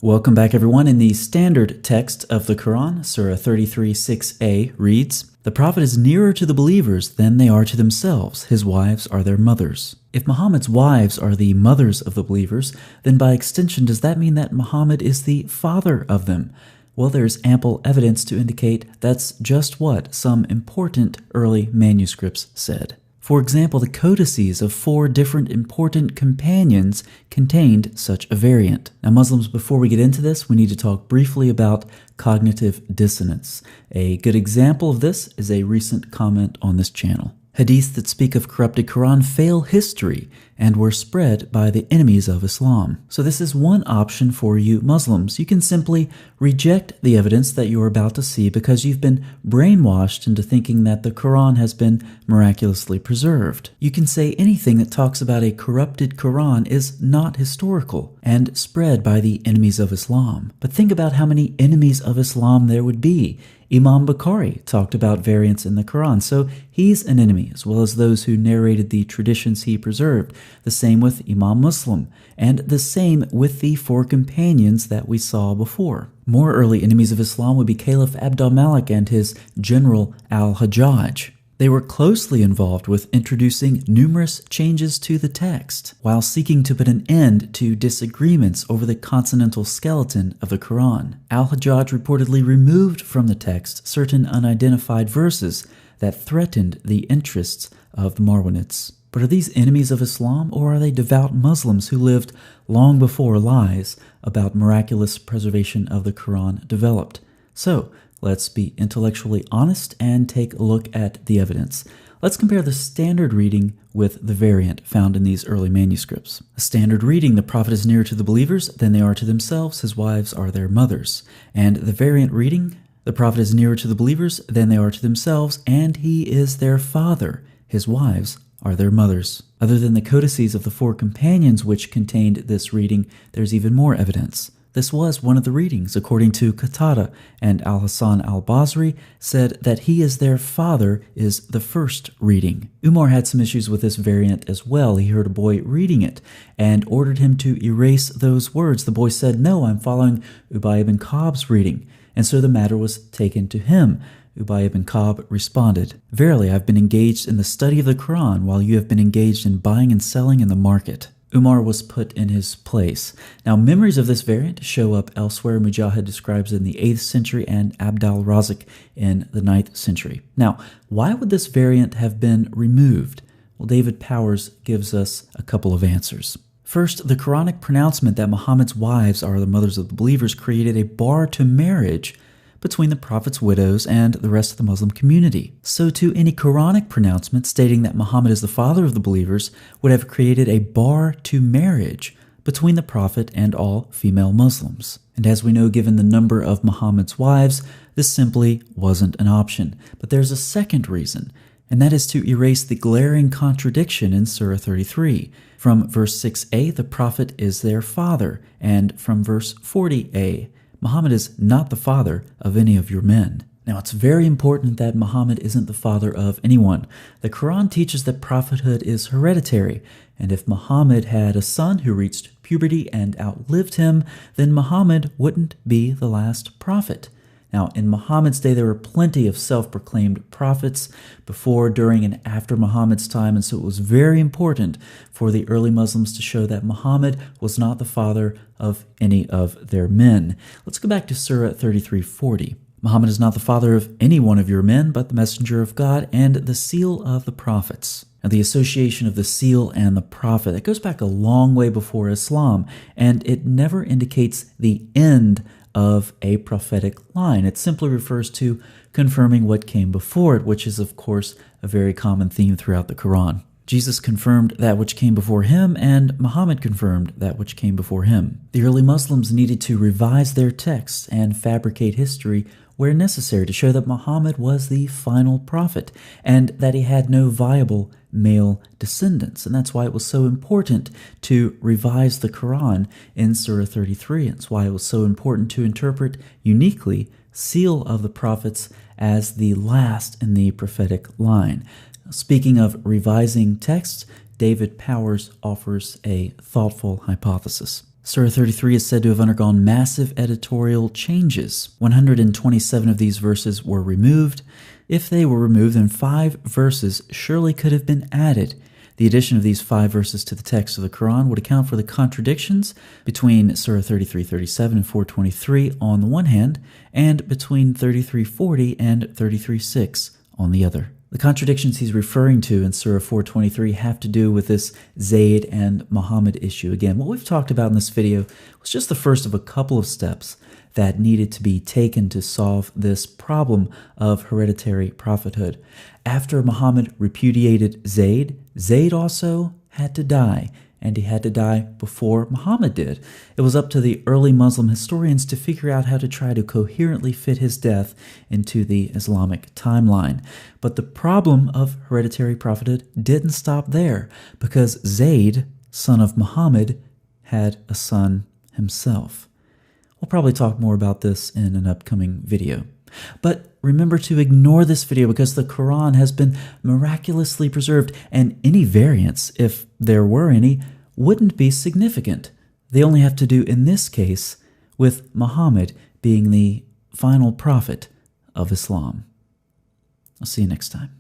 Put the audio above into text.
Welcome back, everyone. In the standard text of the Quran, Surah 33:6a reads, "The Prophet is nearer to the believers than they are to themselves. His wives are their mothers." If Muhammad's wives are the mothers of the believers, then by extension does that mean that Muhammad is the father of them? Well, there's ample evidence to indicate that's just what some important early manuscripts said. For example, the codices of 4 different important companions contained such a variant. Now, Muslims, before we get into this, we need to talk briefly about cognitive dissonance. A good example of this is a recent comment on this channel. Hadiths that speak of corrupted Quran fail history and were spread by the enemies of Islam. So this is one option for you Muslims. You can simply reject the evidence that you're about to see because you've been brainwashed into thinking that the Quran has been miraculously preserved. You can say anything that talks about a corrupted Quran is not historical and spread by the enemies of Islam. But think about how many enemies of Islam there would be. Imam Bukhari talked about variants in the Quran, so he's an enemy, as well as those who narrated the traditions he preserved. The same with Imam Muslim, and the same with the 4 companions that we saw before. More early enemies of Islam would be Caliph Abd al-Malik and his general al-Hajjaj. They were closely involved with introducing numerous changes to the text, while seeking to put an end to disagreements over the consonantal skeleton of the Quran. Al-Hajjaj reportedly removed from the text certain unidentified verses that threatened the interests of the Marwanids. But are these enemies of Islam, or are they devout Muslims who lived long before lies about miraculous preservation of the Quran developed? So, let's be intellectually honest and take a look at the evidence. Let's compare the standard reading with the variant found in these early manuscripts. A standard reading, "The Prophet is nearer to the believers than they are to themselves. His wives are their mothers." And the variant reading, "The Prophet is nearer to the believers than they are to themselves, and he is their father. His wives are their mothers." Other than the codices of the 4 companions which contained this reading, there's even more evidence. This was one of the readings, according to Qatada, and Al-Hasan al-Basri said that he is their father is the first reading. Umar had some issues with this variant as well. He heard a boy reading it and ordered him to erase those words. The boy said, "No, I'm following Ubay ibn Ka'b's reading." And so the matter was taken to him. Ubay ibn Ka'b responded, "Verily, I've been engaged in the study of the Quran while you have been engaged in buying and selling in the market." Umar was put in his place. Now, memories of this variant show up elsewhere. Mujahid describes it in the 8th century and Abd al-Razik in the 9th century. Now, why would this variant have been removed? Well, David Powers gives us a couple of answers. First, the Quranic pronouncement that Muhammad's wives are the mothers of the believers created a bar to marriage between the Prophet's widows and the rest of the Muslim community. So too, any Quranic pronouncement stating that Muhammad is the father of the believers would have created a bar to marriage between the Prophet and all female Muslims. And as we know, given the number of Muhammad's wives, this simply wasn't an option. But there's a second reason, and that is to erase the glaring contradiction in Surah 33. From verse 6a, the Prophet is their father, and from verse 40a, Muhammad is not the father of any of your men. Now, it's very important that Muhammad isn't the father of anyone. The Quran teaches that prophethood is hereditary, and if Muhammad had a son who reached puberty and outlived him, then Muhammad wouldn't be the last prophet. Now, in Muhammad's day, there were plenty of self-proclaimed prophets before, during, and after Muhammad's time, and so it was very important for the early Muslims to show that Muhammad was not the father of any of their men. Let's go back to Surah 33:40. Muhammad is not the father of any one of your men, but the messenger of God and the seal of the prophets. Now, the association of the seal and the prophet, that goes back a long way before Islam, and it never indicates the end of a prophetic line. It simply refers to confirming what came before it, which is, of course, a very common theme throughout the Quran. Jesus confirmed that which came before him, and Muhammad confirmed that which came before him. The early Muslims needed to revise their texts and fabricate history where necessary to show that Muhammad was the final prophet and that he had no viable male descendants. And that's why it was so important to revise the Quran in Surah 33. It's why it was so important to interpret uniquely seal of the prophets as the last in the prophetic line. Speaking of revising texts, David Powers offers a thoughtful hypothesis. Surah 33 is said to have undergone massive editorial changes. 127 of these verses were removed. If they were removed, then 5 verses surely could have been added. The addition of these 5 verses to the text of the Quran would account for the contradictions between Surah 33:37 and 4:23 on the one hand, and between 33:40 and 33:6 on the other. The contradictions he's referring to in Surah 4:23 have to do with this Zayd and Muhammad issue. Again, what we've talked about in this video was just the first of a couple of steps that needed to be taken to solve this problem of hereditary prophethood. After Muhammad repudiated Zayd, Zayd also had to die, and he had to die before Muhammad did. It was up to the early Muslim historians to figure out how to try to coherently fit his death into the Islamic timeline. But the problem of hereditary prophethood didn't stop there, because Zayd, son of Muhammad, had a son himself. We'll probably talk more about this in an upcoming video. But remember to ignore this video because the Quran has been miraculously preserved, and any variants, if there were any, wouldn't be significant. They only have to do, in this case, with Muhammad being the final prophet of Islam. I'll see you next time.